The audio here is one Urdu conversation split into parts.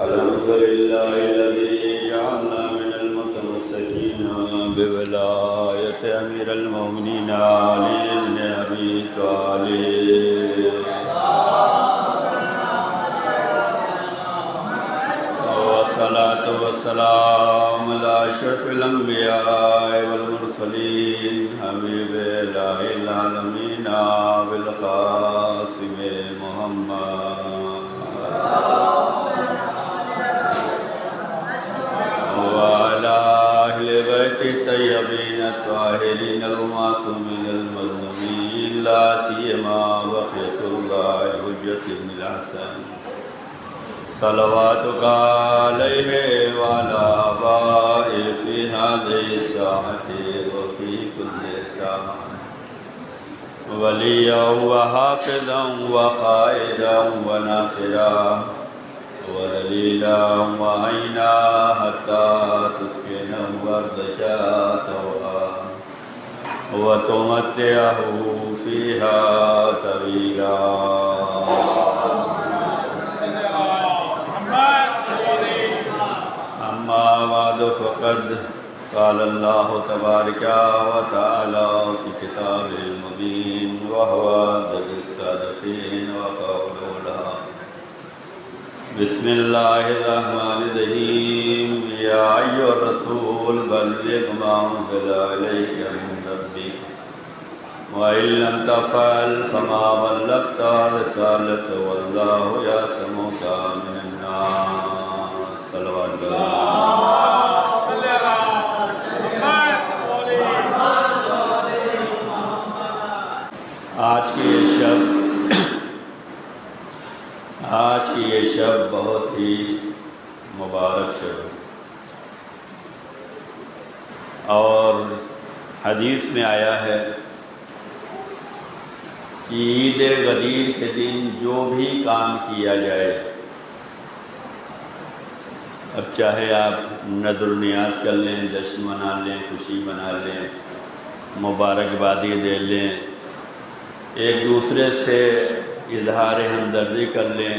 الحمد لله الذي جعلنا من المتمسكين بولاية أمير المؤمنين علي بن أبي طالب والصلاة والسلام على أشرف الأنبياء والمرسلين حبيب إله العالمين بالقاسم محمد وعلى أهل بيت الطيبين الطاهرين المعصومين المظلومين لا سيما بقية الله حجة بن الحسن صلواتك عليه وعلى آبائه في هذه الساعة وفي كل ساعة وليا وحافظا وقائدا وناصرا ودليلا وعينا حتى تسكن الأرض طوعا وتمتعه فيها طويلا. أما بعد فقد قال الله تبارك وتعالى في كتابه المبين وهو ذو الصادقين وقوله بسم الله الرحمن الرحيم يا أيها الرسول بلغ ما أنزل إليك من ربك وإن لم تفعل فما بلغت رسالته والله يعصمك من الناس. صلوات الله. آج کی یہ شب بہت ہی مبارک شب ہے اور حدیث میں آیا ہے کہ عید غدیر کے دن جو بھی کام کیا جائے، اب چاہے آپ نذر و نیاز کر لیں، جشن منا لیں، خوشی منا لیں، مبارکبادی دے لیں، ایک دوسرے سے اظہار ہمدردی کر لیں،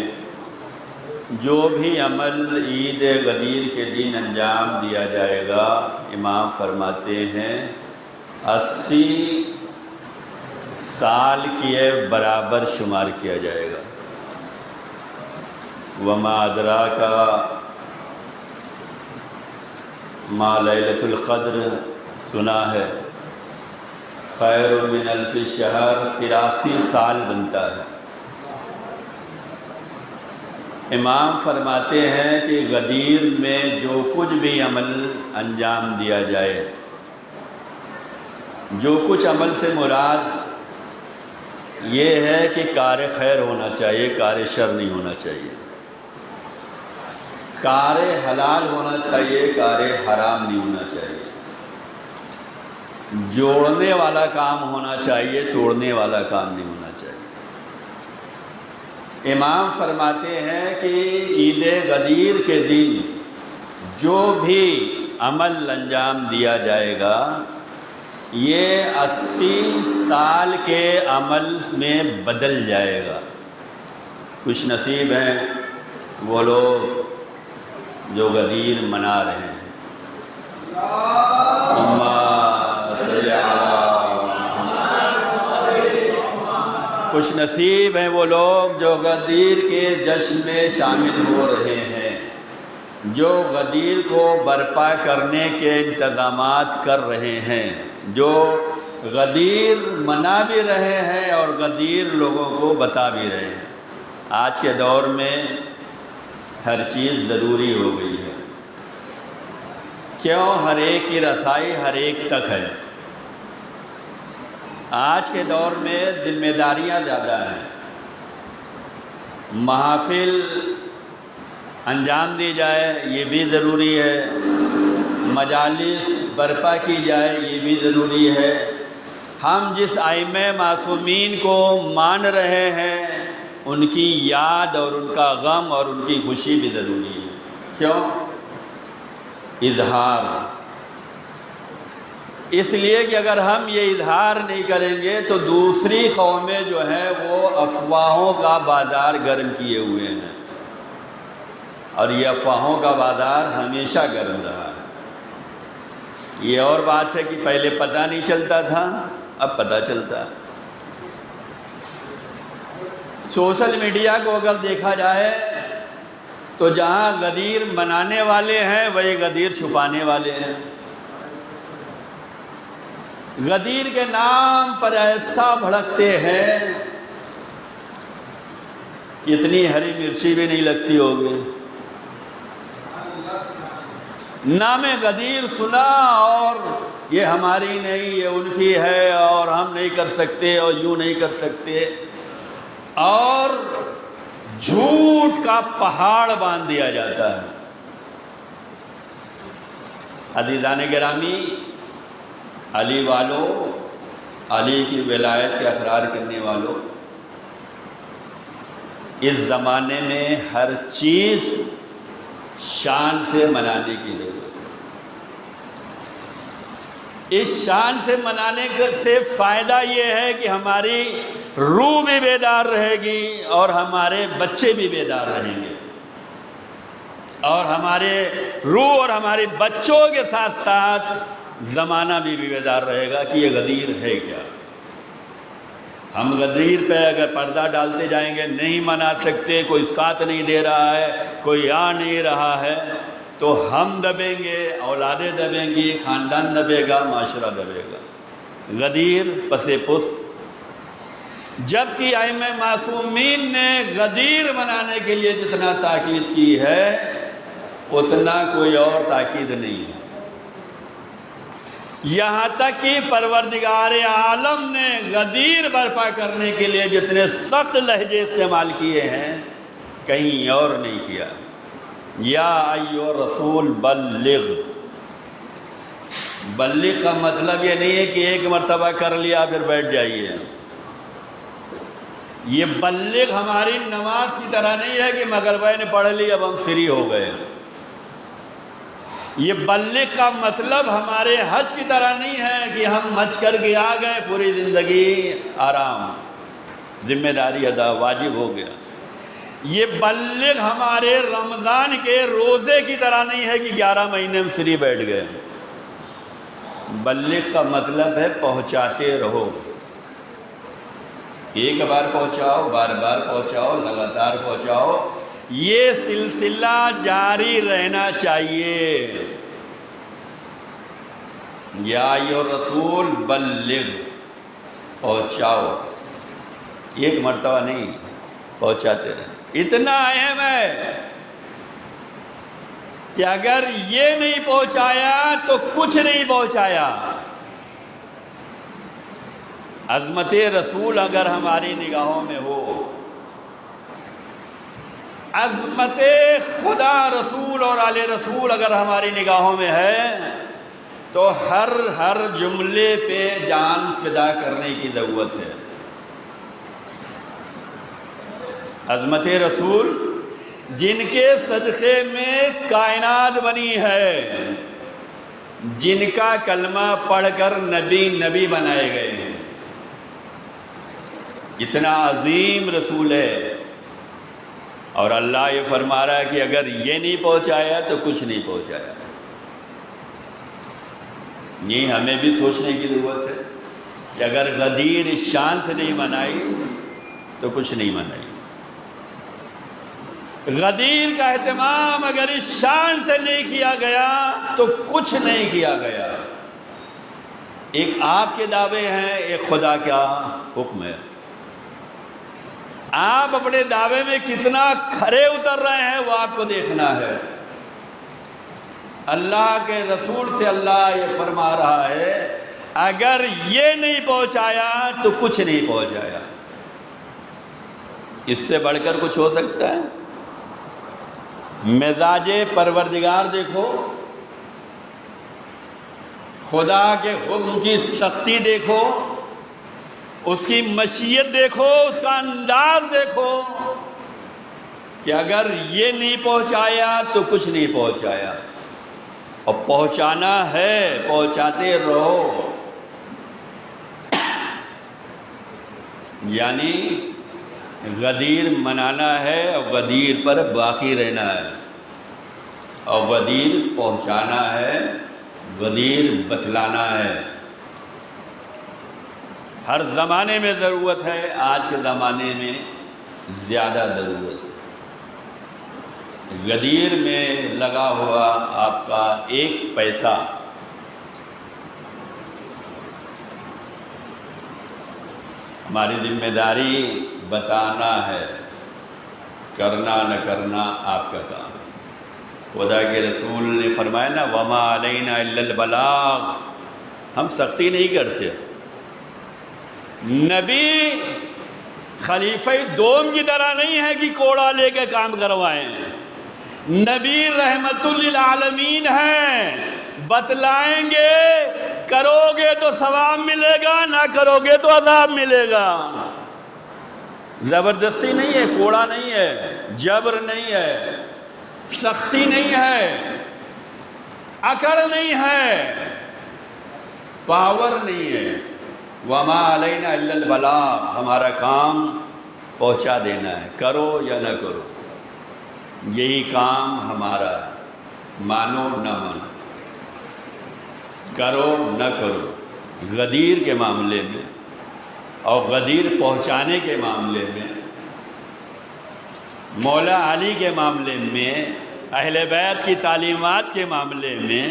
جو بھی عمل عید غدیر کے دن انجام دیا جائے گا، امام فرماتے ہیں 80 سال کے برابر شمار کیا جائے گا. وما ادراک ما لیلۃ القدر سنا ہے، خیر من الف شہر، 83 سال بنتا ہے. امام فرماتے ہیں کہ غدیر میں جو کچھ بھی عمل انجام دیا جائے، جو کچھ عمل سے مراد یہ ہے کہ کار خیر ہونا چاہیے، کار شر نہیں ہونا چاہیے، کار حلال ہونا چاہیے، کار حرام نہیں ہونا چاہیے، جوڑنے والا کام ہونا چاہیے، توڑنے والا کام نہیں ہونا چاہیے. امام فرماتے ہیں کہ عید غدیر کے دن جو بھی عمل انجام دیا جائے گا، یہ 80 سال کے عمل میں بدل جائے گا. خوش نصیب ہیں وہ لوگ جو غدیر منا رہے ہیں. خوش نصیب ہیں وہ لوگ جو غدیر کے جشن میں شامل ہو رہے ہیں، جو غدیر کو برپا کرنے کے انتظامات کر رہے ہیں، جو غدیر منا بھی رہے ہیں اور غدیر لوگوں کو بتا بھی رہے ہیں. آج کے دور میں ہر چیز ضروری ہو گئی ہے. کیوں؟ ہر ایک کی رسائی ہر ایک تک ہے. آج کے دور میں ذمہ داریاں زیادہ ہیں. محافل انجام دی جائے یہ بھی ضروری ہے، مجالس برپا کی جائے یہ بھی ضروری ہے. ہم جس ائمہ معصومین کو مان رہے ہیں ان کی یاد اور ان کا غم اور ان کی خوشی بھی ضروری ہے. کیوں؟ اظہار. اس لیے کہ اگر ہم یہ اظہار نہیں کریں گے تو دوسری قومیں جو ہیں وہ افواہوں کا بازار گرم کیے ہوئے ہیں. اور یہ افواہوں کا بازار ہمیشہ گرم رہا ہے۔ یہ اور بات ہے کہ پہلے پتہ نہیں چلتا تھا، اب پتہ چلتا ہے۔ سوشل میڈیا کو اگر دیکھا جائے تو جہاں غدیر منانے والے ہیں وہی غدیر چھپانے والے ہیں۔ غدیر کے نام پر ایسا بھڑکتے ہیں کہ اتنی ہری مرچی بھی نہیں لگتی ہوگی۔ نام غدیر سنا اور یہ ہماری نہیں، یہ ان کی ہے، اور ہم نہیں کر سکتے، اور یوں نہیں کر سکتے، اور جھوٹ کا پہاڑ باندھ دیا جاتا ہے۔ عزیزان گرامی، علی والوں، علی کی ولایت کے اقرار کرنے والوں، اس زمانے میں ہر چیز شان سے منانے کی ضرورت ہے۔ اس شان سے منانے سے فائدہ یہ ہے کہ ہماری روح بھی بیدار رہے گی اور ہمارے بچے بھی بیدار رہیں گے، اور ہمارے روح اور ہمارے بچوں کے ساتھ ساتھ زمانہ بھی بیدار رہے گا کہ یہ غدیر ہے کیا۔ ہم غدیر پہ اگر پردہ ڈالتے جائیں گے، نہیں منا سکتے، کوئی ساتھ نہیں دے رہا ہے، کوئی آ نہیں رہا ہے، تو ہم دبیں گے، اولادیں دبیں گی، خاندان دبے گا، معاشرہ دبے گا۔ غدیر پس پست، جبکہ ائمہ معصومین نے غدیر بنانے کے لیے جتنا تاکید کی ہے اتنا کوئی اور تاکید نہیں ہے۔ یہاں تک کہ پروردگار عالم نے غدیر برپا کرنے کے لیے جتنے سخت لہجے استعمال کیے ہیں کہیں اور نہیں کیا۔ یا ایھا الرسول بلغ، بلغ کا مطلب یہ نہیں ہے کہ ایک مرتبہ کر لیا پھر بیٹھ جائیے۔ یہ بلغ ہماری نماز کی طرح نہیں ہے کہ مغربہ نے پڑھ لی اب ہم فری ہو گئے۔ یہ بلغ کا مطلب ہمارے حج کی طرح نہیں ہے کہ ہم حج کر کے آ گئے، پوری زندگی آرام، ذمہ داری ادا، واجب ہو گیا۔ یہ بلغ ہمارے رمضان کے روزے کی طرح نہیں ہے کہ 11 مہینے میں فری بیٹھ گئے۔ بلغ کا مطلب ہے پہنچاتے رہو، ایک بار پہنچاؤ، بار بار پہنچاؤ، لگاتار پہنچاؤ، یہ سلسلہ جاری رہنا چاہیے۔ یا ایھا الرسول بلغ، پہنچاؤ، ایک مرتبہ نہیں، پہنچاتے رہے۔ اتنا اہم ہے کہ اگر یہ نہیں پہنچایا تو کچھ نہیں پہنچایا۔ عظمت رسول اگر ہماری نگاہوں میں ہو، عظمت خدا رسول اور آل رسول اگر ہماری نگاہوں میں ہے تو ہر جملے پہ جان فدا کرنے کی ضرورت ہے۔ عظمت رسول جن کے صدقے میں کائنات بنی ہے، جن کا کلمہ پڑھ کر نبی بنائے گئے ہیں، اتنا عظیم رسول ہے، اور اللہ یہ فرما رہا ہے کہ اگر یہ نہیں پہنچایا تو کچھ نہیں پہنچایا۔ یہ ہمیں بھی سوچنے کی ضرورت ہے کہ اگر غدیر اس شان سے نہیں منائی تو کچھ نہیں منائی۔ غدیر کا اہتمام اگر اس شان سے نہیں کیا گیا تو کچھ نہیں کیا گیا۔ ایک آپ کے دعوے ہیں، ایک خدا کا حکم ہے۔ آپ اپنے دعوے میں کتنا کھرے اتر رہے ہیں وہ آپ کو دیکھنا ہے۔ اللہ کے رسول سے اللہ یہ فرما رہا ہے اگر یہ نہیں پہنچایا تو کچھ نہیں پہنچایا۔ اس سے بڑھ کر کچھ ہو سکتا ہے؟ مزاج پروردگار دیکھو، خدا کے حکم کی سختی دیکھو، اس کی مشیت دیکھو، اس کا انداز دیکھو کہ اگر یہ نہیں پہنچایا تو کچھ نہیں پہنچایا، اور پہنچانا ہے، پہنچاتے رہو۔ یعنی غدیر منانا ہے اور غدیر پر باقی رہنا ہے۔ اور غدیر پہنچانا ہے، غدیر بتلانا ہے۔ ہر زمانے میں ضرورت ہے، آج کے زمانے میں زیادہ ضرورت ہے۔ غدیر میں لگا ہوا آپ کا ایک پیسہ ہماری ذمہ داری بتانا ہے، کرنا نہ کرنا آپ کا کام ہے۔ خدا کے رسول نے فرمایا نا وما علینا الا البلاغ، ہم سختی نہیں کرتے۔ نبی خلیفہ دوم کی طرح نہیں ہے کہ کوڑا لے کے کام کروائیں، نبی رحمت للعالمین ہیں، بتلائیں گے، کرو گے تو ثواب ملے گا، نہ کرو گے تو عذاب ملے گا۔ زبردستی نہیں ہے، کوڑا نہیں ہے، جبر نہیں ہے، سختی نہیں ہے، اکڑ نہیں ہے، پاور نہیں ہے۔ وما علینا الا البلاغ، ہمارا کام پہنچا دینا ہے، کرو یا نہ کرو، یہی کام ہمارا ہے، مانو نہ مانو، کرو نہ کرو۔ غدیر کے معاملے میں اور غدیر پہنچانے کے معاملے میں، مولا علی کے معاملے میں، اہل بیت کی تعلیمات کے معاملے میں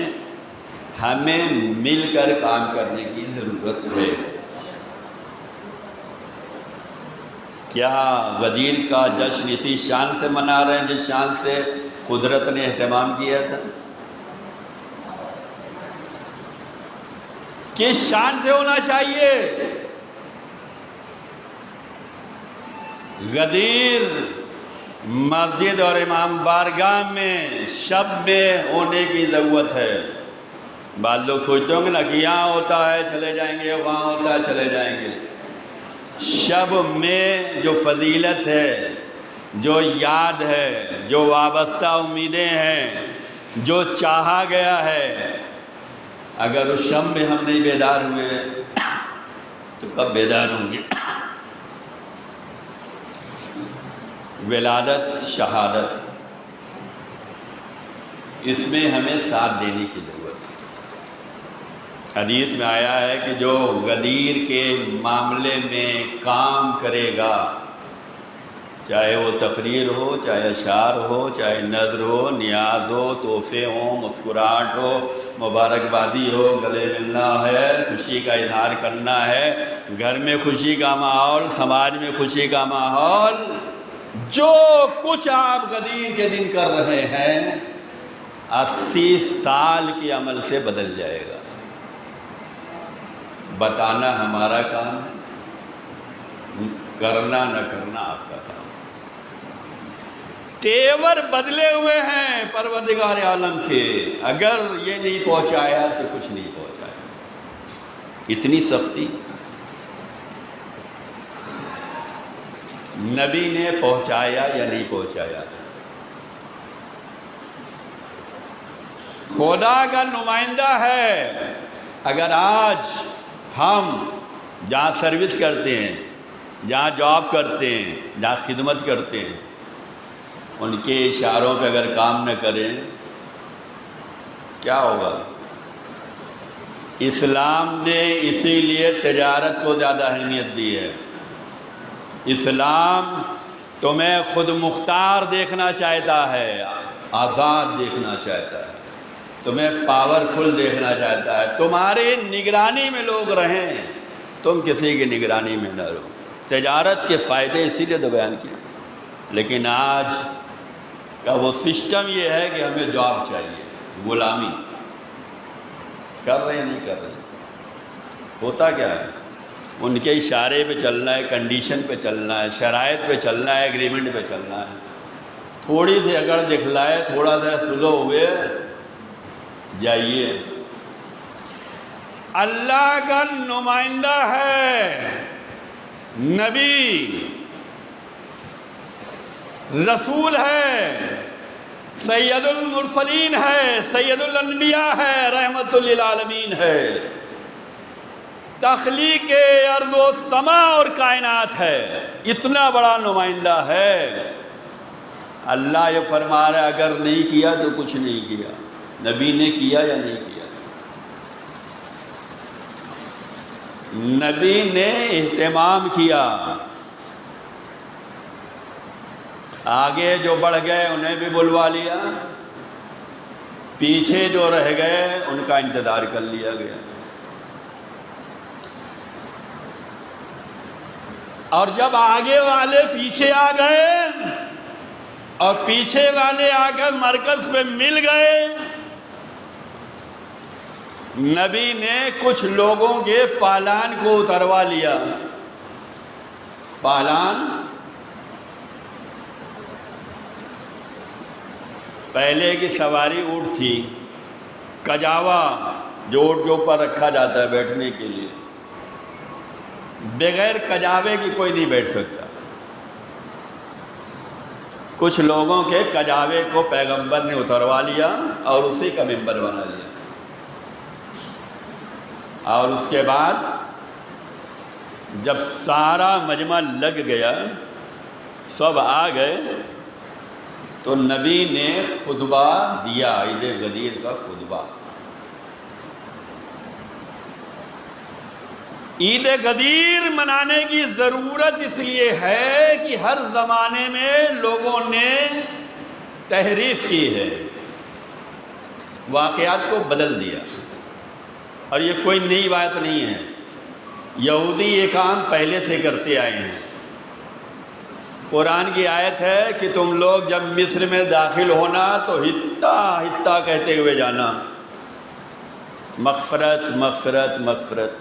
ہمیں مل کر کام کرنے کی ضرورت ہے۔ کیا غدیر کا جشن اسی شان سے منا رہے ہیں جس شان سے قدرت نے اہتمام کیا تھا؟ کس شان سے ہونا چاہیے؟ غدیر مسجد اور امام بارگاہ میں شب میں ہونے کی ضرورت ہے۔ بعض لوگ سوچتے ہوں گے نا کہ یہاں ہوتا ہے چلے جائیں گے، وہاں ہوتا ہے چلے جائیں گے۔ شب میں جو فضیلت ہے، جو یاد ہے، جو وابستہ امیدیں ہیں، جو چاہا گیا ہے، اگر اس شب میں ہم نہیں بیدار ہوئے تو کب بیدار ہوں گے؟ ولادت، شہادت، اس میں ہمیں ساتھ دینے کی ضرورت ہے۔ حدیث میں آیا ہے کہ جو غدیر کے معاملے میں کام کرے گا، چاہے وہ تقریر ہو، چاہے اشعار ہو، چاہے نذر ہو، نیاز ہو، تحفے ہوں، مسکراہٹ ہو، مبارکبادی ہو، گلے ملنا ہے، خوشی کا اظہار کرنا ہے، گھر میں خوشی کا ماحول، سماج میں خوشی کا ماحول، جو کچھ آپ غدیر کے دن کر رہے ہیں 80 سال کے عمل سے بدل جائے گا۔ بتانا ہمارا کام ہے، کرنا نہ کرنا آپ کا کام ہے۔ تیور بدلے ہوئے ہیں پروردگار عالم کے، اگر یہ نہیں پہنچایا تو کچھ نہیں پہنچایا۔ اتنی سختی نبی نے پہنچایا یا نہیں پہنچایا؟ خدا کا نمائندہ ہے۔ اگر آج ہم جہاں سروس کرتے ہیں، جہاں جاب کرتے ہیں، جہاں خدمت کرتے ہیں، ان کے اشاروں پہ اگر کام نہ کریں کیا ہوگا؟ اسلام نے اسی لیے تجارت کو زیادہ اہمیت دی ہے۔ اسلام تمہیں خود مختار دیکھنا چاہتا ہے، آزاد دیکھنا چاہتا ہے، تمہیں پاورفل دیکھنا چاہتا ہے، تمہاری نگرانی میں لوگ رہیں، تم کسی کی نگرانی میں نہ رہو۔ تجارت کے فائدے اسی لیے تو بیان کیے، لیکن آج کا وہ سسٹم یہ ہے کہ ہمیں جاب چاہیے، غلامی کر رہے نہیں کر رہے۔ ہوتا کیا ہے؟ ان کے اشارے پہ چلنا ہے، کنڈیشن پہ چلنا ہے، شرائط پہ چلنا ہے، ایگریمنٹ پہ چلنا ہے۔ تھوڑی سی اگر دکھلائے، تھوڑا سا سلو ہوئے، جائیے۔ اللہ کا نمائندہ ہے، نبی رسول ہے، سید المرسلین ہے، سید الانبیاء ہے، رحمت للعالمین ہے، تخلیق ارض و سما اور کائنات ہے، اتنا بڑا نمائندہ ہے۔ اللہ یہ فرما رہا ہے اگر نہیں کیا تو کچھ نہیں کیا. نبی نے کیا یا نہیں کیا؟ نبی نے اہتمام کیا. آگے جو بڑھ گئے انہیں بھی بلوا لیا، پیچھے جو رہ گئے ان کا انتظار کر لیا گیا. اور جب آگے والے پیچھے آ گئے اور پیچھے والے آ کر مرکز پہ مل گئے، نبی نے کچھ لوگوں کے پالان کو اتروا لیا. پالان پہلے کی سواری اونٹ تھی، کجاوا جو اونٹ کے اوپر رکھا جاتا ہے بیٹھنے کے لیے، بغیر کجاوے کی کوئی نہیں بیٹھ سکتا. کچھ لوگوں کے کجاوے کو پیغمبر نے اتروا لیا اور اسی کا ممبر بنا لیا. اور اس کے بعد جب سارا مجمع لگ گیا، سب آ گئے، تو نبی نے خطبہ دیا، عید غدیر کا خطبہ. عید غدیر منانے کی ضرورت اس لیے ہے کہ ہر زمانے میں لوگوں نے تحریف کی ہے، واقعات کو بدل دیا. اور یہ کوئی نئی بات نہیں ہے، یہودی یہ کام پہلے سے کرتے آئے ہیں. قرآن کی آیت ہے کہ تم لوگ جب مصر میں داخل ہونا تو ہتا ہتا کہتے ہوئے جانا، مغفرت مغفرت مغفرت.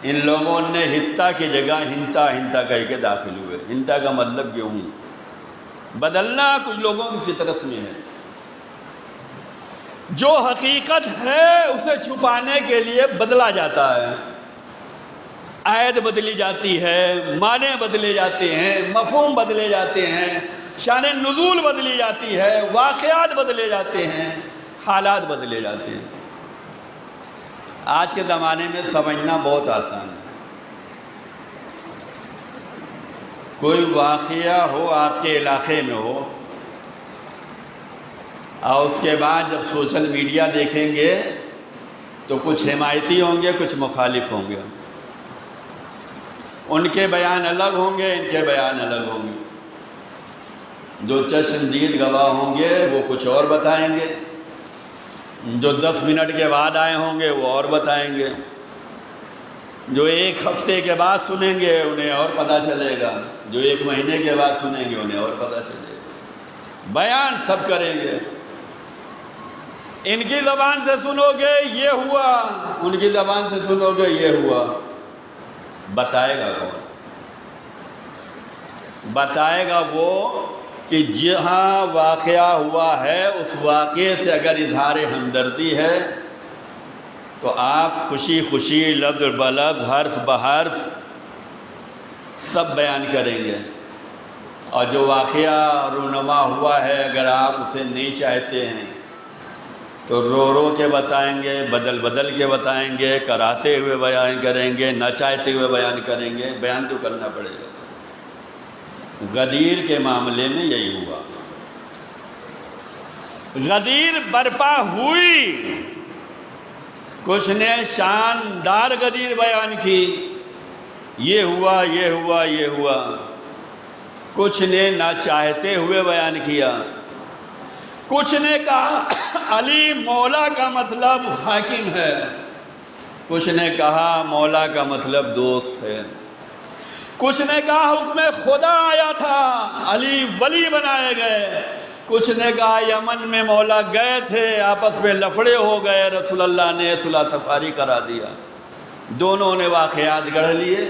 ان لوگوں نے ہتا کی جگہ ہنتا ہنتا کہہ کے داخل ہوئے. ہنتا کا مطلب کیوں؟ بدلنا کچھ لوگوں کی فطرت میں ہے. جو حقیقت ہے اسے چھپانے کے لیے بدلا جاتا ہے. آیت بدلی جاتی ہے، معنی بدلے جاتے ہیں، مفہوم بدلے جاتے ہیں، شان نزول بدلی جاتی ہے، واقعات بدلے جاتے ہیں، حالات بدلے جاتے ہیں. آج کے زمانے میں سمجھنا بہت آسان ہے. کوئی واقعہ ہو آپ کے علاقے میں ہو اور اس کے بعد جب سوشل میڈیا دیکھیں گے تو کچھ حمایتی ہوں گے، کچھ مخالف ہوں گے. ان کے بیان الگ ہوں گے، ان کے بیان الگ ہوں گے. جو چشمدید گواہ ہوں گے وہ کچھ اور بتائیں گے، جو 10 منٹ کے بعد آئے ہوں گے وہ اور بتائیں گے، جو 1 ہفتے کے بعد سنیں گے انہیں اور پتہ چلے گا، جو 1 مہینے کے بعد سنیں گے انہیں اور پتہ چلے گا. بیان سب کریں گے. ان کی زبان سے سنو گے یہ ہوا، ان کی زبان سے سنو گے یہ ہوا. بتائے گا کون؟ بتائے گا وہ کہ جہاں واقعہ ہوا ہے اس واقعے سے اگر اظہار ہمدردی ہے تو آپ خوشی خوشی لفظ بلفظ حرف بحرف سب بیان کریں گے. اور جو واقعہ رونما ہوا ہے اگر آپ اسے نہیں چاہتے ہیں تو رو رو کے بتائیں گے، بدل بدل کے بتائیں گے، کراتے ہوئے بیان کریں گے، نہ چاہتے ہوئے بیان کریں گے. بیان تو کرنا پڑے گا. غدیر کے معاملے میں یہی ہوا. غدیر برپا ہوئی، کچھ نے شاندار غدیر بیان کی، یہ ہوا یہ ہوا یہ ہوا. کچھ نے نہ چاہتے ہوئے بیان کیا. کچھ نے کہا علی مولا کا مطلب حاکم ہے، کچھ نے کہا مولا کا مطلب دوست ہے، کچھ نے کہا حکم خدا آیا تھا علی ولی بنائے گئے، کچھ نے کہا یمن میں مولا گئے تھے آپس میں لفڑے ہو گئے، رسول اللہ نے صلح سفاری کرا دیا. دونوں نے واقعات گڑھ لیے.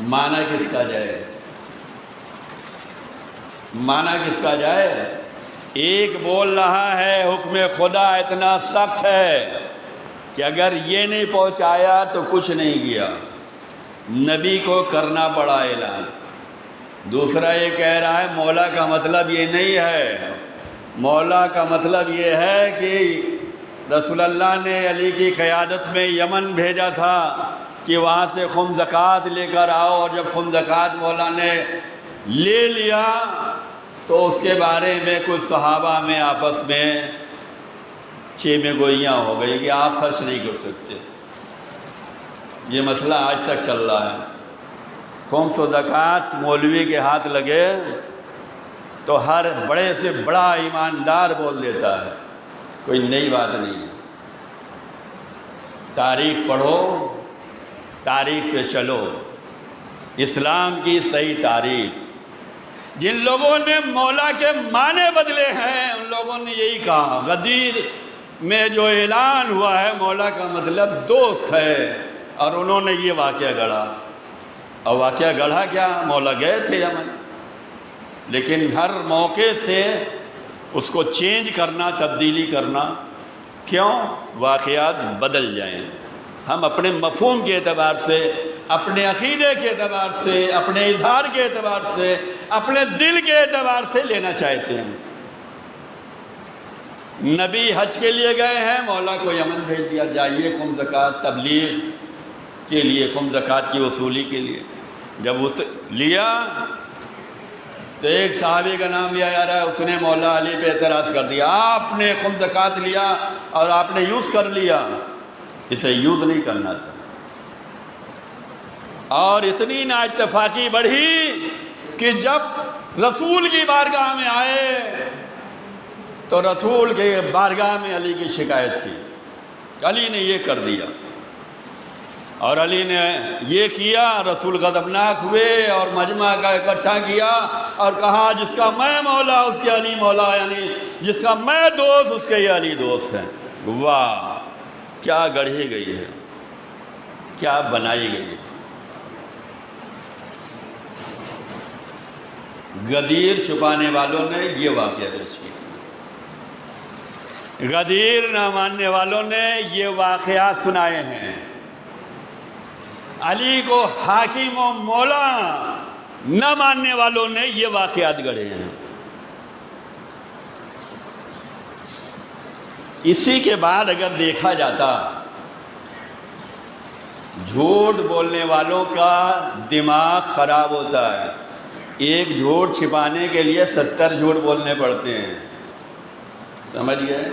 معنی کس کا جائے؟ معنی کس کا جائے؟ ایک بول رہا ہے حکم خدا اتنا سخت ہے کہ اگر یہ نہیں پہنچایا تو کچھ نہیں کیا، نبی کو کرنا پڑا اعلان. دوسرا یہ کہہ رہا ہے مولا کا مطلب یہ نہیں ہے، مولا کا مطلب یہ ہے کہ رسول اللہ نے علی کی قیادت میں یمن بھیجا تھا کہ وہاں سے خم زکوٰۃ لے کر آؤ، اور جب خم زکوٰۃ مولا نے لے لیا تو اس کے بارے میں کچھ صحابہ میں آپس میں چیمے گوئیاں ہو گئی کہ آپ خرچ نہیں کر سکتے. یہ مسئلہ آج تک چل رہا ہے. خمس و زکوٰۃ مولوی کے ہاتھ لگے تو ہر بڑے سے بڑا ایماندار بول دیتا ہے، کوئی نئی بات نہیں ہے. تاریخ پڑھو، تاریخ پہ چلو، اسلام کی صحیح تاریخ. جن لوگوں نے مولا کے معنی بدلے ہیں ان لوگوں نے یہی کہا. غدیر میں جو اعلان ہوا ہے مولا کا مطلب دوست ہے، اور انہوں نے یہ واقعہ گڑھا. اور واقعہ گڑھا کیا؟ مولا گئے تھے یمن، لیکن ہر موقع سے اس کو چینج کرنا، تبدیلی کرنا. کیوں؟ واقعات بدل جائیں. ہم اپنے مفہوم کے اعتبار سے، اپنے عقیدے کے اعتبار سے، اپنے اظہار کے اعتبار سے، اپنے دل کے اعتبار سے لینا چاہتے ہیں. نبی حج کے لیے گئے ہیں، مولا کو یمن بھیج دیا، جائیے خمس زکوٰۃ تبلیغ کے لیے، خمس زکوٰۃ کی وصولی کے لیے. جب لیا تو ایک صحابی کا نام لیا جا رہا ہے، اس نے مولا علی پہ اعتراض کر دیا، آپ نے خمس زکوٰۃ لیا اور آپ نے یوز کر لیا، اسے یوز نہیں کرنا تھا. اور اتنی نااتفاقی بڑھی کہ جب رسول کی بارگاہ میں آئے تو رسول کے بارگاہ میں علی کی شکایت کی. علی نے یہ کر دیا اور علی نے یہ کیا. رسول غضبناک ہوئے اور مجمع کا اکٹھا کیا اور کہا جس کا میں مولا اس کے علی مولا، یعنی جس کا میں دوست اس کے یہ علی دوست ہیں. واہ، کیا گڑھی گئی ہے، کیا بنائی گئی ہے. غدیر چھپانے والوں نے یہ واقعہ پیش کیا، غدیر نہ ماننے والوں نے یہ واقعات سنائے ہیں. علی کو حاکم و مولا نہ ماننے والوں نے یہ واقعات گڑھے ہیں. اسی کے بعد اگر دیکھا جاتا، جھوٹ بولنے والوں کا دماغ خراب ہوتا ہے. ایک جھوٹ چھپانے کے لیے 70 جھوٹ بولنے پڑتے ہیں، سمجھ گئے؟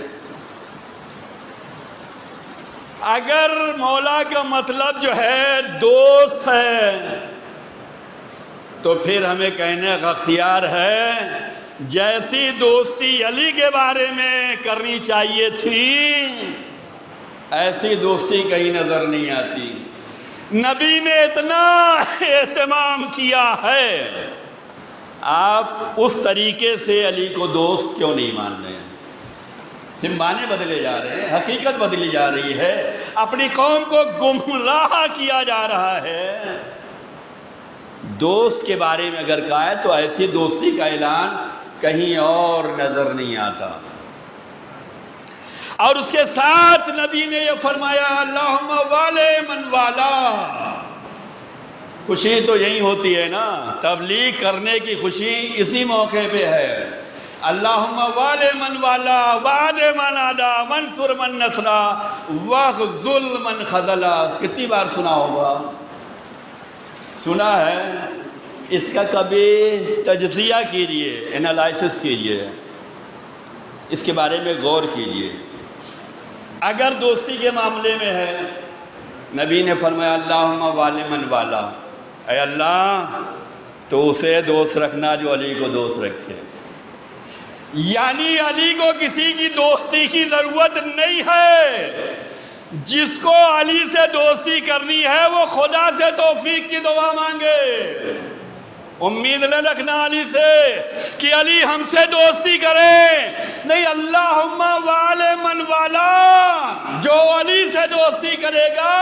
اگر مولا کا مطلب جو ہے دوست ہے تو پھر ہمیں کہنے کا اختیار ہے جیسی دوستی علی کے بارے میں کرنی چاہیے تھی ایسی دوستی کہیں نظر نہیں آتی. نبی نے اتنا اہتمام کیا ہے، آپ اس طریقے سے علی کو دوست کیوں نہیں مان رہے ہیں؟ صرف معنی بدلے جا رہے ہیں، حقیقت بدلی جا رہی ہے، اپنی قوم کو گمراہ کیا جا رہا ہے. دوست کے بارے میں اگر کہا ہے تو ایسی دوستی کا اعلان کہیں اور نظر نہیں آتا. اور اس کے ساتھ نبی نے یہ فرمایا اللہم والے من والا. خوشی تو یہی ہوتی ہے نا، تبلیغ کرنے کی خوشی اسی موقع پہ ہے. اللہم والے من والا، وعد من عدا، منصر من نصرا، وخذل من خذلا. کتنی بار سنا ہوگا؟ سنا ہے. اس کا کبھی تجزیہ کیجئے، انالائسس کیجئے، اس کے بارے میں غور کیجئے. اگر دوستی کے معاملے میں ہے، نبی نے فرمایا اللہم والے من والا، اے اللہ تو اسے دوست رکھنا جو علی کو دوست رکھے. یعنی علی کو کسی کی دوستی کی ضرورت نہیں ہے. جس کو علی سے دوستی کرنی ہے وہ خدا سے توفیق کی دعا مانگے. امید نہ رکھنا علی سے کہ علی ہم سے دوستی کرے، نہیں. اللہم والے من والا، جو علی سے دوستی کرے گا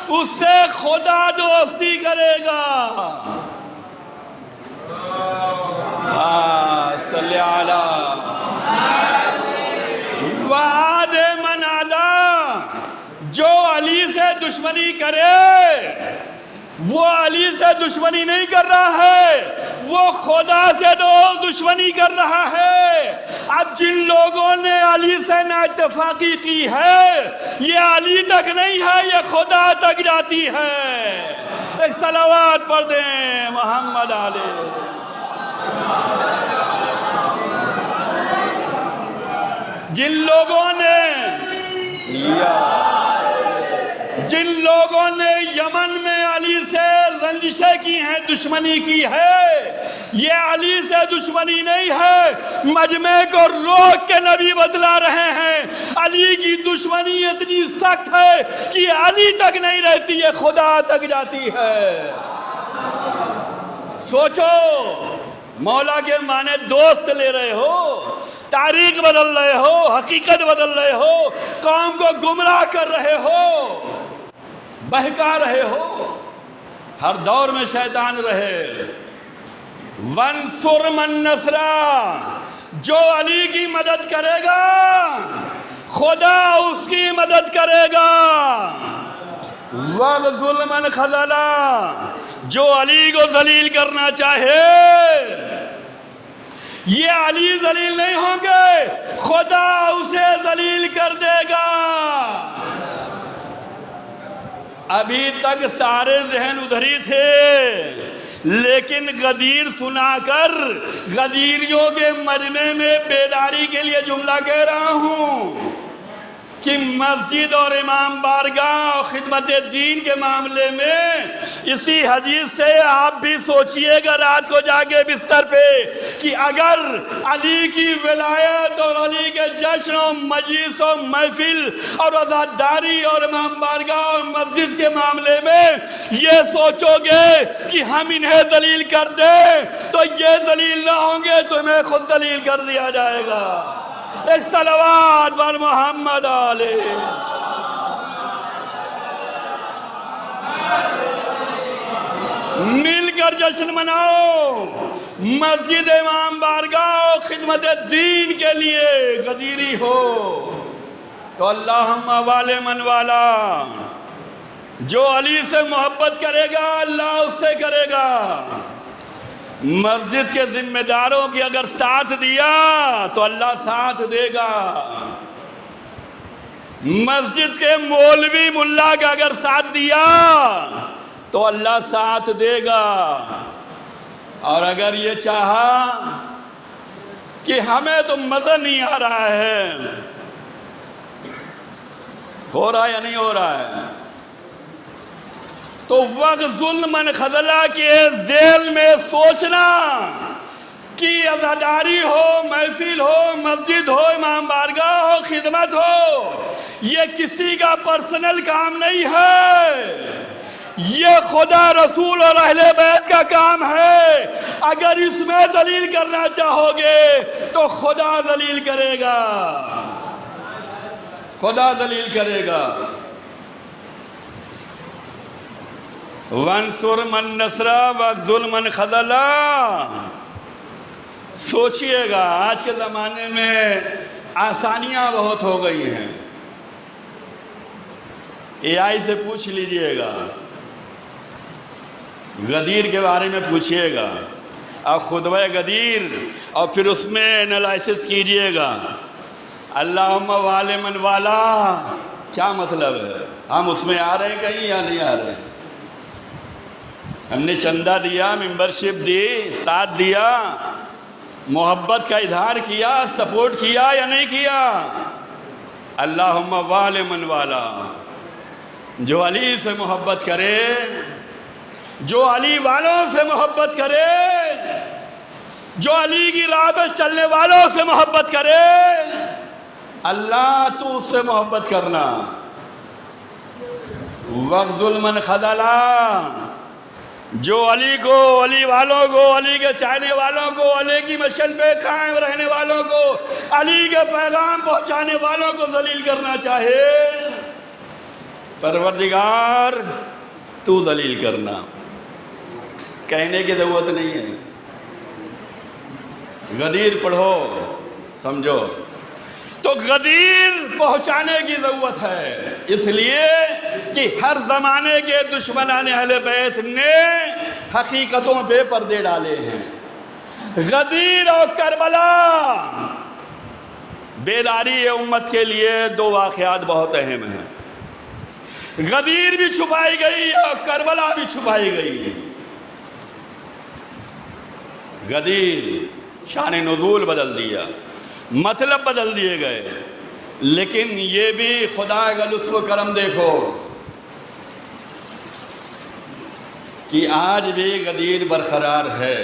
اس سے خدا دوستی کرے گا. صلی علی وعد من عدا. جو علی سے دشمنی کرے وہ علی سے دشمنی نہیں کر رہا ہے، وہ خدا سے دشمنی کر رہا ہے. اب جن لوگوں نے علی سے نااتفاقی کی ہے یہ علی تک نہیں ہے، یہ خدا تک جاتی ہے. ایک صلوات پڑھ دیں محمد علیہ. جن لوگوں نے یمن میں علی سے رنجشیں کی ہیں، دشمنی کی ہے، یہ علی سے دشمنی نہیں ہے، مجمع کو روک کے نبی بتلا رہے ہیں علی کی دشمنی اتنی سخت ہے کہ علی تک نہیں رہتی، یہ خدا تک جاتی ہے۔ سوچو، مولا کے معنی دوست لے رہے ہو، تاریخ بدل رہے ہو، حقیقت بدل رہے ہو، قوم کو گمراہ کر رہے ہو، بہکا رہے ہو۔ ہر دور میں شیطان رہے۔ وَانْصُرْ مَن نَصْرَا، جو علی کی مدد کرے گا خدا اس کی مدد کرے گا۔ وَاغْزُلْ مَنْ خَذَلَا، جو علی کو ذلیل کرنا چاہے، یہ علی ذلیل نہیں ہوں گے، خدا اسے ذلیل کر دے گا۔ ابھی تک سارے ذہن ادھر ہی تھے، لیکن غدیر سنا کر غدیریوں کے مجمع میں بیداری کے لیے جملہ کہہ رہا ہوں کہ مسجد اور امام بارگاہ اور خدمت دین کے معاملے میں اسی حدیث سے آپ بھی سوچئے گا رات کو جا کے بستر پہ کہ اگر علی کی ولایت اور علی کے جشن و مجلس و محفل اور عزاداری اور امام بارگاہ اور مسجد کے معاملے میں یہ سوچو گے کہ ہم انہیں ذلیل کر دیں تو یہ ذلیل نہ ہوں گے، تمہیں خود ذلیل کر دیا جائے گا۔ ایک صلوات بر محمد علیہ۔ مل کر جشن مناؤ، مسجد امام بارگاہ خدمت دین کے لیے غدیری ہو تو اللہم والے من والا، جو علی سے محبت کرے گا اللہ اس سے کرے گا۔ مسجد کے ذمہ داروں کی اگر ساتھ دیا تو اللہ ساتھ دے گا، مسجد کے مولوی ملا کا اگر ساتھ دیا تو اللہ ساتھ دے گا، اور اگر یہ چاہا کہ ہمیں تو مزہ نہیں آ رہا ہے، ہو رہا یا نہیں ہو رہا ہے، تو وَغْزُلْ مَنْ خَذَلَا کے ذیل میں سوچنا کہ عزاداری ہو، محفل ہو، مسجد ہو، امام بارگاہ ہو، خدمت ہو، یہ کسی کا پرسنل کام نہیں ہے، یہ خدا رسول اور اہل بیت کا کام ہے۔ اگر اس میں ذلیل کرنا چاہو گے تو خدا ذلیل کرے گا، خدا ذلیل کرے گا۔ وَانْصُرْ مَن نَصْرَا وَاغْزُلْ مَنْ خَذَلَا۔ سوچئے گا، آج کے زمانے میں آسانیاں بہت ہو گئی ہیں، AI سے پوچھ لیجئے گا، غدیر کے بارے میں پوچھئے گا، اور خطبہ غدیر اور پھر اس میں انالائسس کیجئے گا، اللہم والے من والا کیا مطلب ہے؟ ہم اس میں آ رہے ہیں کہیں یا نہیں آ رہے ہیں؟ ہم نے چندہ دیا، ممبرشپ دی، ساتھ دیا، محبت کا اظہار کیا، سپورٹ کیا یا نہیں کیا؟ اللہم والے من والا، جو علی سے محبت کرے، جو علی والوں سے محبت کرے، جو علی کی راہ پہ چلنے والوں سے محبت کرے، اللہ تو اس سے محبت کرنا۔ وَاغْزُلْ مَنْ خَذَلَا، جو علی کو، علی والوں کو، علی کے چاہنے والوں کو، علی کی مشن پہ قائم رہنے والوں کو، علی کے پیغام پہنچانے والوں کو ذلیل کرنا چاہے، پروردگار تو ذلیل کرنا، کہنے کی ضرورت نہیں ہے، غدیر پڑھو سمجھو۔ تو غدیر پہنچانے کی ضرورت ہے، اس لیے کہ ہر زمانے کے دشمنان اہل بیت نے حقیقتوں پہ پردے ڈالے ہیں۔ غدیر اور کربلا، بیداری امت کے لیے دو واقعات بہت اہم ہیں، غدیر بھی چھپائی گئی اور کربلا بھی چھپائی گئی۔ غدیر شان نزول بدل دیا، مطلب بدل دیے گئے، لیکن یہ بھی خدا کا لطف و کرم دیکھو کہ آج بھی غدیر برقرار ہے۔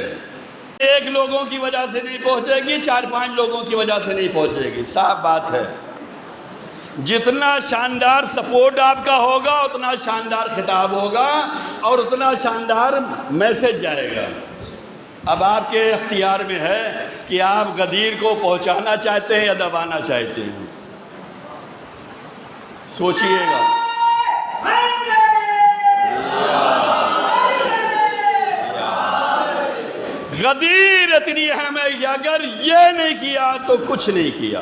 ایک لوگوں کی وجہ سے نہیں پہنچے گی، 4-5 لوگوں کی وجہ سے نہیں پہنچے گی، صاف بات ہے۔ جتنا شاندار سپورٹ آپ کا ہوگا اتنا شاندار خطاب ہوگا اور اتنا شاندار میسج جائے گا۔ اب آپ کے اختیار میں ہے کہ آپ غدیر کو پہنچانا چاہتے ہیں یا دبانا چاہتے ہیں، سوچئے گا۔ غدیر اتنی اہم ہے کہ اگر یہ نہیں کیا تو کچھ نہیں کیا۔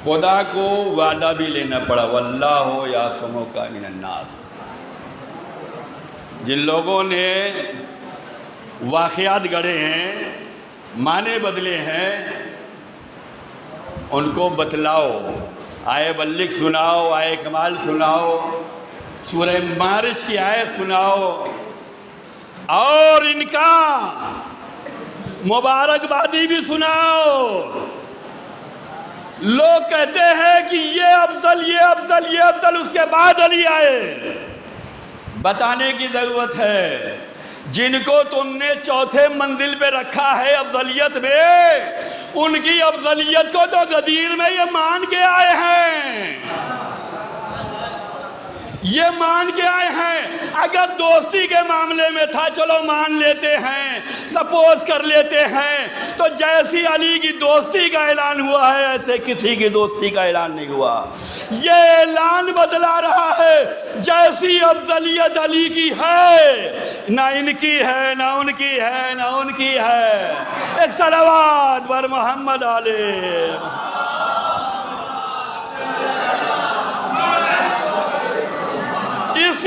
خدا کو وعدہ بھی لینا پڑا، واللہ یعصمک من الناس۔ جن لوگوں نے واقعات گڑھے ہیں، معنی بدلے ہیں، ان کو بتلاؤ، آئے بلغ سناؤ، آئے کمال سناؤ، سورہ معارج کی آیت سناؤ، اور ان کا مبارکبادی بھی سناؤ۔ لوگ کہتے ہیں کہ یہ افضل، یہ افضل، یہ افضل، اس کے بعد علی آئے۔ بتانے کی ضرورت ہے، جن کو تم نے چوتھے منزل پہ رکھا ہے افضلیت میں، ان کی افضلیت کو تو غدیر میں یہ مان کے آئے ہیں، یہ مان کے آئے ہیں۔ اگر دوستی کے معاملے میں تھا چلو مان لیتے ہیں، سپوز کر لیتے ہیں، تو جیسی علی کی دوستی کا اعلان ہوا ہے ایسے کسی کی دوستی کا اعلان نہیں ہوا۔ یہ اعلان بدلا رہا ہے، جیسی افضلیت علی کی ہے نہ ان کی ہے، نہ ان کی ہے، نہ ان کی ہے۔ ایک صلوات بر محمد علیہ۔ اس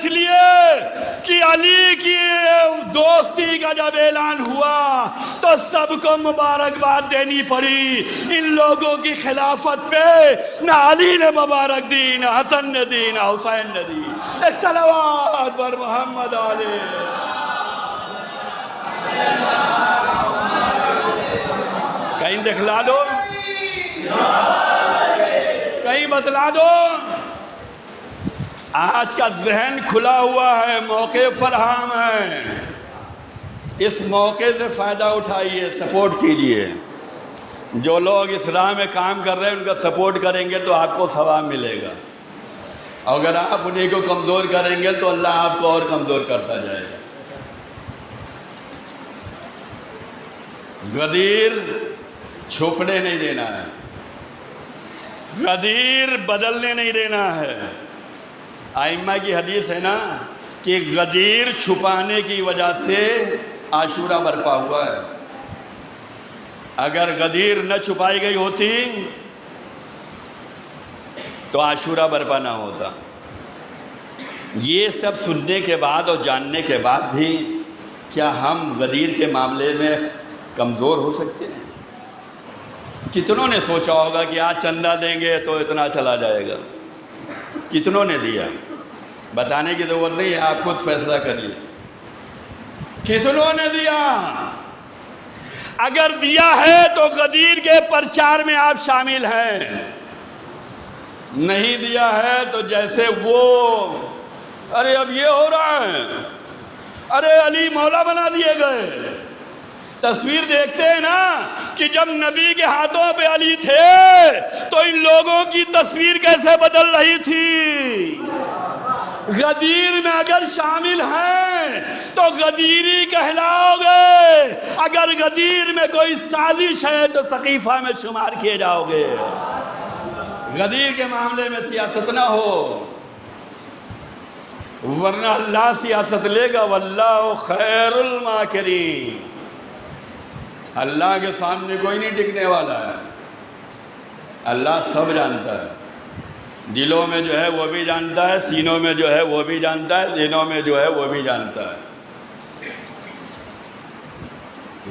لیے کہ علی کی دوستی کا جب اعلان ہوا تو سب کو مبارکباد دینی پڑی۔ ان لوگوں کی خلافت پہ نہ علی نے مبارک دی، نہ حسن نے دی، نہ حسین نے دی۔ ایک صلوات بر محمد علیہ۔ کہیں دکھلا دو، کہیں بتلا دو۔ آج کا ذہن کھلا ہوا ہے، موقع فراہم ہے، اس موقع سے فائدہ اٹھائیے، سپورٹ کیجئے۔ جو لوگ اس راہ میں کام کر رہے ہیں ان کا سپورٹ کریں گے تو آپ کو ثواب ملے گا، اگر آپ انہیں کو کمزور کریں گے تو اللہ آپ کو اور کمزور کرتا جائے گا۔ غدیر چھپنے نہیں دینا ہے، غدیر بدلنے نہیں دینا ہے۔ ائمہ کی حدیث ہے نا کہ غدیر چھپانے کی وجہ سے عاشورہ برپا ہوا ہے۔ اگر غدیر نہ چھپائی گئی ہوتی تو عاشورہ برپا نہ ہوتا۔ یہ سب سننے کے بعد اور جاننے کے بعد بھی کیا ہم غدیر کے معاملے میں کمزور ہو سکتے ہیں؟ کتنوں نے سوچا ہوگا کہ آج چندہ دیں گے تو اتنا چلا جائے گا؟ کتنوں نے دیا؟ بتانے کی ضرورت نہیں ہے، آپ خود فیصلہ کریے، کتنوں نے دیا؟ اگر دیا ہے تو غدیر کے پرچار میں آپ شامل ہیں، نہیں دیا ہے تو جیسے وہ ارے اب یہ ہو رہا ہے، ارے علی مولا بنا دیے گئے۔ تصویر دیکھتے ہیں نا کہ جب نبی کے ہاتھوں پہ علی تھے تو ان لوگوں کی تصویر کیسے بدل رہی تھی۔ غدیر میں اگر شامل ہیں تو غدیری کہلاؤ گے، اگر غدیر میں کوئی سازش ہے تو سقیفہ میں شمار کیے جاؤ گے۔ غدیر کے معاملے میں سیاست نہ ہو، ورنہ اللہ سیاست لے گا، واللہ خیر الماکرین۔ اللہ کے سامنے کوئی نہیں ٹکنے والا ہے، اللہ سب جانتا ہے، دلوں میں جو ہے وہ بھی جانتا ہے، سینوں میں جو ہے وہ بھی جانتا ہے، ذہنوں میں جو ہے وہ بھی جانتا ہے۔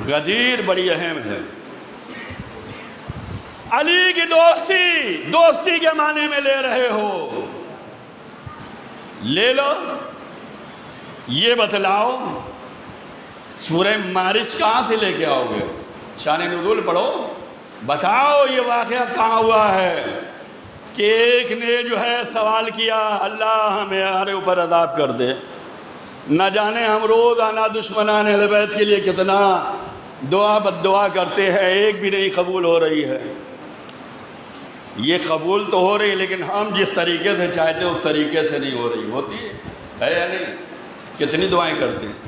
غدیر بڑی اہم ہے۔ علی کی دوستی کے معنی میں لے رہے ہو، لے لو، یہ بتلاؤ سورہ معارج کہاں سے لے کے آؤ گے؟ شان نزول پڑھو، بتاؤ یہ واقعہ کہاں ہوا ہے کہ ایک نے جو ہے سوال کیا اللہ ہمارے اوپر عذاب کر دے، نہ جانے ہم روزانہ دشمنان اہل بیت کے لیے کتنا دعا بد دعا کرتے ہیں، ایک بھی نہیں قبول ہو رہی ہے۔ یہ قبول تو ہو رہی لیکن ہم جس طریقے سے چاہتے ہیں اس طریقے سے نہیں ہو رہی، ہوتی ہے یا نہیں؟ کتنی دعائیں کرتے ہیں،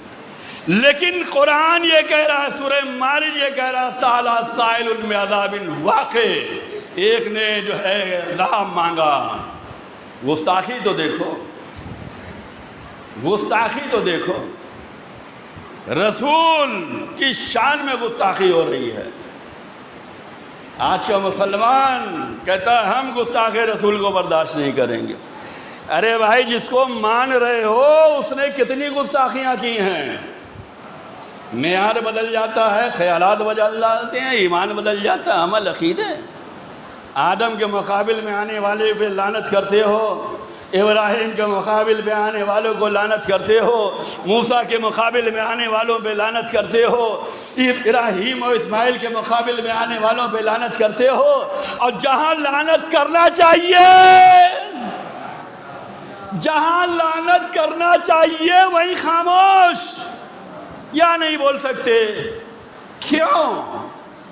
لیکن قرآن یہ کہہ رہا ہے، سورہ معارج یہ کہہ رہا ہے سأل سائل بعذاب واقع، ایک نے جو ہے عذاب مانگا۔ گستاخی تو دیکھو، گستاخی تو دیکھو، رسول کی شان میں گستاخی ہو رہی ہے۔ آج کا مسلمان کہتا ہے ہم گستاخ رسول کو برداشت نہیں کریں گے۔ ارے بھائی جس کو مان رہے ہو اس نے کتنی گستاخیاں کی ہیں۔ معیار بدل جاتا ہے، خیالات بدل جاتے ہیں، ایمان بدل جاتا ہے، عمل عقیدے۔ آدم کے مقابل میں آنے والے پہ لعنت کرتے ہو، ابراہیم کے مقابل میں آنے والوں کو لعنت کرتے ہو، موسیٰ کے مقابل میں آنے والوں پہ لعنت کرتے ہو، ابراہیم اور اسماعیل کے مقابل میں آنے والوں پہ لعنت کرتے ہو، اور جہاں لعنت کرنا چاہیے، جہاں لعنت کرنا چاہیے وہیں خاموش، یا نہیں بول سکتے؟ کیوں؟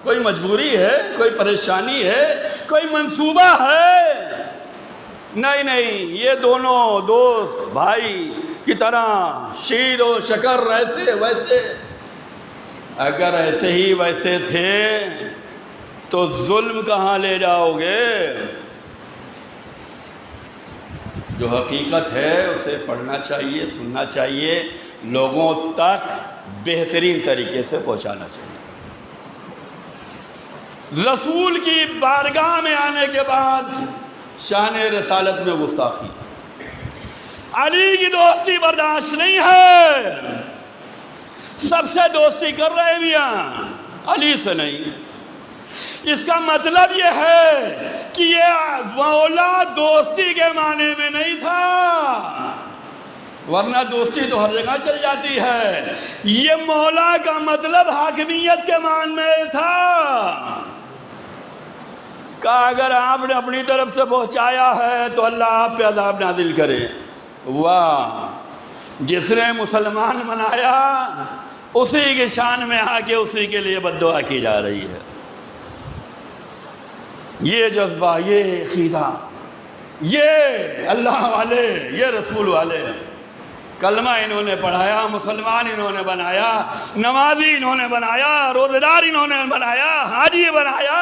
کوئی مجبوری ہے، کوئی پریشانی ہے، کوئی منصوبہ ہے؟ نہیں نہیں، یہ دونوں دوست بھائی کی طرح شیر و شکر ایسے ویسے، اگر ایسے ہی ویسے تھے تو ظلم کہاں لے جاؤ گے؟ جو حقیقت ہے اسے پڑھنا چاہیے، سننا چاہیے، لوگوں تک بہترین طریقے سے پہنچانا چاہیے۔ رسول کی بارگاہ میں آنے کے بعد شان رسالت میں گستاخی، علی کی دوستی برداشت نہیں ہے، سب سے دوستی کر رہے میاں، علی سے نہیں۔ اس کا مطلب یہ ہے کہ یہ مولا دوستی کے معنی میں نہیں تھا، ورنہ دوستی تو ہر جگہ چل جاتی ہے۔ یہ مولا کا مطلب حاکمیت کے معنی میں تھا، کہا اگر آپ نے اپنی طرف سے پہنچایا ہے تو اللہ آپ پہ عذاب نازل کرے۔ واہ، جس نے مسلمان بنایا اسی کی شان میں آ کے اسی کے لیے بد دعا کی جا رہی ہے۔ یہ جذبہ، یہ عقیدہ، یہ اللہ والے، یہ رسول والے، کلمہ انہوں نے پڑھایا، مسلمان انہوں نے بنایا، نمازی انہوں نے بنایا، روزہ دار انہوں نے بنایا، حاجی بنایا،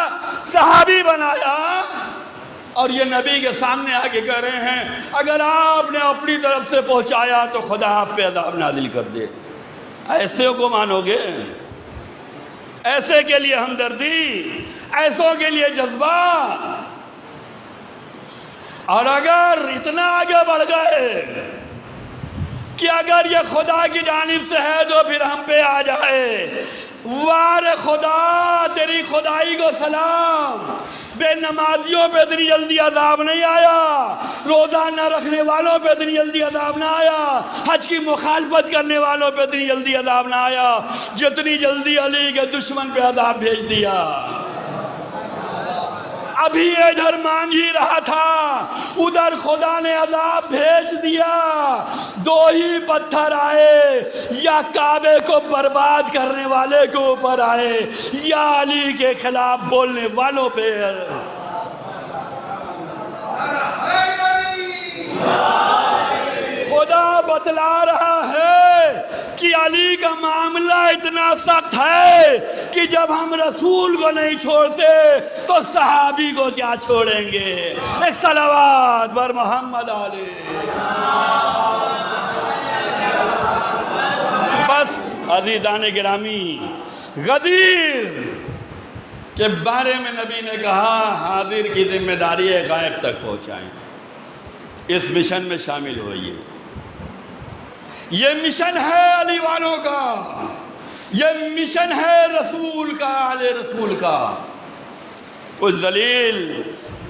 صحابی بنایا، اور یہ نبی کے سامنے آ کے کہہ رہے ہیں اگر آپ نے اپنی طرف سے پہنچایا تو خدا آپ پہ عذاب نازل کر دے۔ ایسے کو مانو گے؟ ایسے کے لیے ہمدردی، ایسوں کے لیے جذبہ؟ اور اگر اتنا آگے بڑھ گئے کہ اگر یہ خدا کی جانب سے ہے تو پھر ہم پہ آ جائے، وار خدا تیری خدائی کو سلام، بے نمازیوں پہ اتنی جلدی عذاب نہیں آیا، روزہ نہ رکھنے والوں پہ اتنی جلدی عذاب نہ آیا، حج کی مخالفت کرنے والوں پہ اتنی جلدی عذاب نہ آیا جتنی جلدی علی کے دشمن پہ عذاب بھیج دیا۔ ابھی ادھر مانگ ہی رہا تھا، ادھر خدا نے عذاب بھیج دیا۔ دو ہی پتھر آئے، یا کعبے کو برباد کرنے والے کے اوپر آئے یا علی کے خلاف بولنے والوں پہ۔ خدا بتلا رہا ہے کہ علی کا معاملہ اتنا سخت ہے کہ جب ہم رسول کو نہیں چھوڑتے تو صحابی کو کیا چھوڑیں گے؟ ایک صلوات بر محمد علیہ۔ بس عزیزان گرامی، غدیر کے بارے میں نبی نے کہا حاضر کی ذمہ داری ہے غائب تک پہنچائیں، اس مشن میں شامل ہوئیے۔ یہ مشن ہے علی والوں کا، یہ مشن ہے رسول کا، آل رسول کا۔ کچھ ذلیل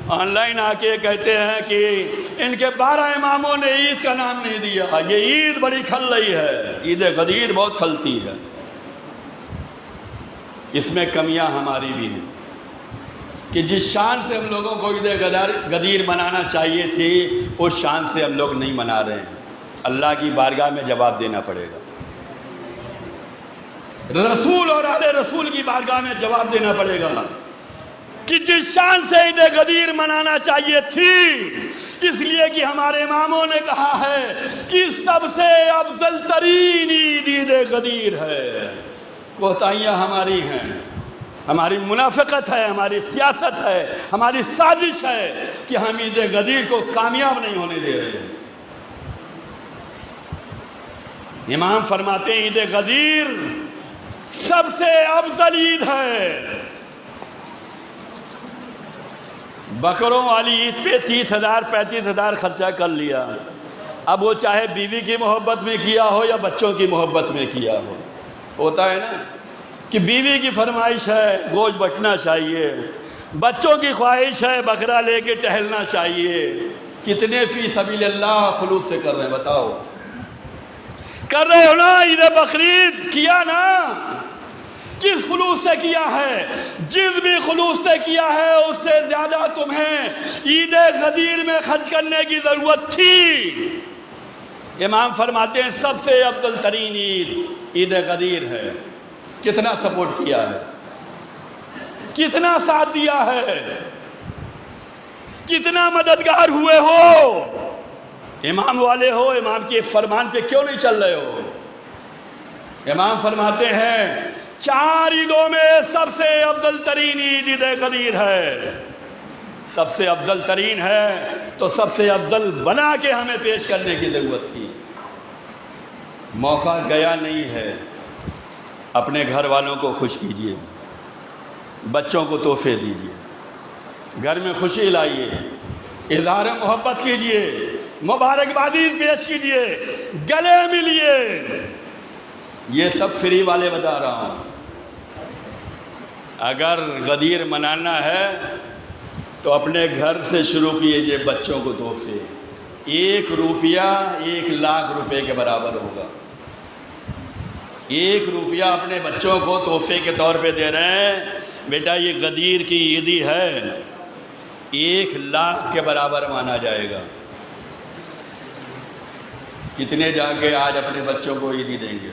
آن لائن آ کے کہتے ہیں کہ ان کے 12 اماموں نے عید کا نام نہیں دیا، یہ عید بڑی کھل رہی ہے، عید غدیر بہت کھلتی ہے۔ اس میں کمیاں ہماری بھی ہیں کہ جس شان سے ہم لوگوں کو عید غدیر منانا چاہیے تھی اس شان سے ہم لوگ نہیں منا رہے ہیں۔ اللہ کی بارگاہ میں جواب دینا پڑے گا، رسول اور اہل رسول کی بارگاہ میں جواب دینا پڑے گا کہ جس شان سے عید غدیر منانا چاہیے تھی، اس لیے کہ ہمارے اماموں نے کہا ہے کہ سب سے افضل ترین عید غدیر ہے۔ کوتاہیاں ہماری ہیں، ہماری منافقت ہے، ہماری سیاست ہے، ہماری سازش ہے کہ ہم عید غدیر کو کامیاب نہیں ہونے دے رہے ہیں۔ امام فرماتے ہیں عید غدیر سب سے افضل عید ہے۔ بکروں والی عید پہ 30,000 35,000 خرچہ کر لیا، اب وہ چاہے بیوی کی محبت میں کیا ہو یا بچوں کی محبت میں کیا ہو۔ ہوتا ہے نا کہ بیوی کی فرمائش ہے گوشت بٹنا چاہیے، بچوں کی خواہش ہے بکرا لے کے ٹہلنا چاہیے۔ کتنے فی سبیل اللہ خلوص سے کر رہے ہیں بتاؤ؟ کر رہے ہو نا؟ عید بقرعید کیا نا؟ کس خلوص سے کیا ہے؟ جس بھی خلوص سے کیا ہے اس سے زیادہ تمہیں عید غدیر میں خرچ کرنے کی ضرورت تھی۔ امام فرماتے ہیں سب سے افضل ترین عید غدیر ہے۔ کتنا سپورٹ کیا ہے، کتنا ساتھ دیا ہے، کتنا مددگار ہوئے ہو۔ امام والے ہو، امام کے فرمان پہ کیوں نہیں چل رہے ہو؟ امام فرماتے ہیں 4 عیدوں میں سب سے افضل ترین عید غدیر ہے۔ سب سے افضل ترین ہے تو سب سے افضل بنا کے ہمیں پیش کرنے کی ضرورت تھی۔ موقع گیا نہیں ہے، اپنے گھر والوں کو خوش کیجیے، بچوں کو تحفے دیجیے، گھر میں خوشی لائیے، اظہار محبت کیجیے، مبارکبادی پیش کیجیے، گلے ملیے۔ یہ سب فری والے بتا رہا ہوں۔ اگر غدیر منانا ہے تو اپنے گھر سے شروع کیجیے، بچوں کو تحفے۔ 1 روپیہ 1 لاکھ روپے کے برابر ہوگا۔ 1 روپیہ اپنے بچوں کو تحفے کے طور پہ دے رہے ہیں، بیٹا یہ غدیر کی عیدی ہے، 1 لاکھ کے برابر مانا جائے گا۔ کتنے جا کے آج اپنے بچوں کو عیدی دیں گے؟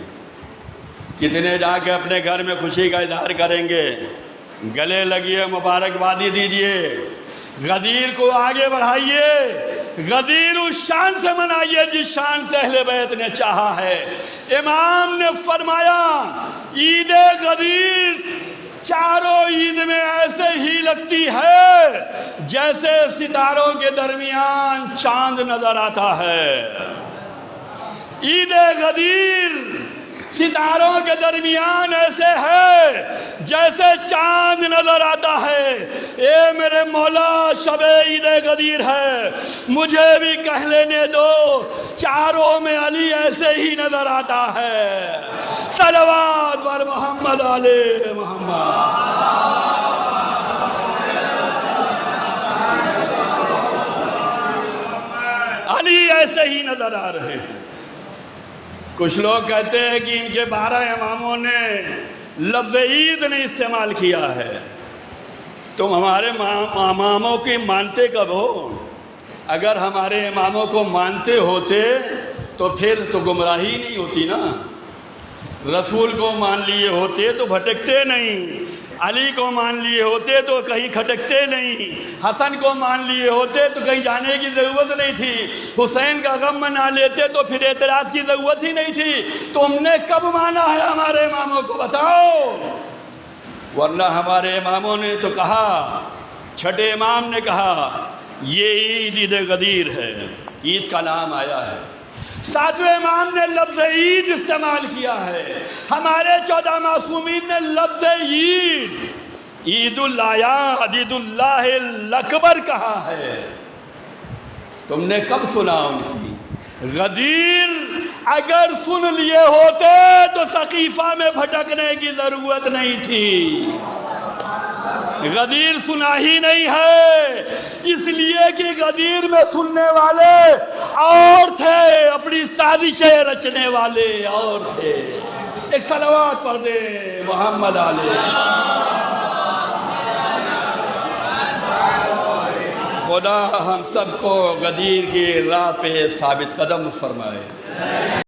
کتنے جا کے اپنے گھر میں خوشی کا اظہار کریں گے؟ گلے لگیے، مبارکبادی دیجیے، غدیر کو آگے بڑھائیے، غدیر اس شان سے منائیے جس شان سے اہل بیت نے چاہا ہے۔ امام نے فرمایا عید غدیر چاروں عید میں ایسے ہی لگتی ہے جیسے ستاروں کے درمیان چاند نظر آتا ہے۔ عید غدیر ستاروں کے درمیان ایسے ہے جیسے چاند نظر آتا ہے۔ اے میرے مولا شب عید غدیر ہے، مجھے بھی کہہ لینے دو، چاروں میں علی ایسے ہی نظر آتا ہے۔ صلوات بر محمد علیہ محمد۔ علی ایسے ہی نظر آ رہے ہیں۔ کچھ لوگ کہتے ہیں کہ ان کے 12 اماموں نے لفظ عید نہیں استعمال کیا ہے۔ تم ہمارے اماموں کی مانتے کب ہو؟ اگر ہمارے اماموں کو مانتے ہوتے تو پھر تو گمراہی نہیں ہوتی نا۔ رسول کو مان لیے ہوتے تو بھٹکتے نہیں، علی کو مان لیے ہوتے تو کہیں کھٹکتے نہیں، حسن کو مان لیے ہوتے تو کہیں جانے کی ضرورت نہیں تھی، حسین کا غم منا لیتے تو پھر اعتراض کی ضرورت ہی نہیں تھی۔ تم نے کب مانا ہے ہمارے اماموں کو بتاؤ؟ ورنہ ہمارے اماموں نے تو کہا، چھٹے امام نے کہا یہ عید غدیر ہے، عید کا نام آیا ہے۔ 7ویں امام نے لفظ عید استعمال کیا ہے۔ ہمارے 14 معصومین نے لفظ عید الاعیاد، عید اللہ الاکبر کہا ہے۔ تم نے کب سنا ان کی؟ غدیر اگر سن لیے ہوتے تو سقیفہ میں بھٹکنے کی ضرورت نہیں تھی۔ غدیر سنا ہی نہیں ہے، اس لیے کہ غدیر میں سننے والے اور تھے، اپنی سازشیں رچنے والے اور تھے۔ ایک صلوات پڑھ دے محمد علیہ۔ خدا ہم سب کو غدیر کی راہ پہ ثابت قدم فرمائے۔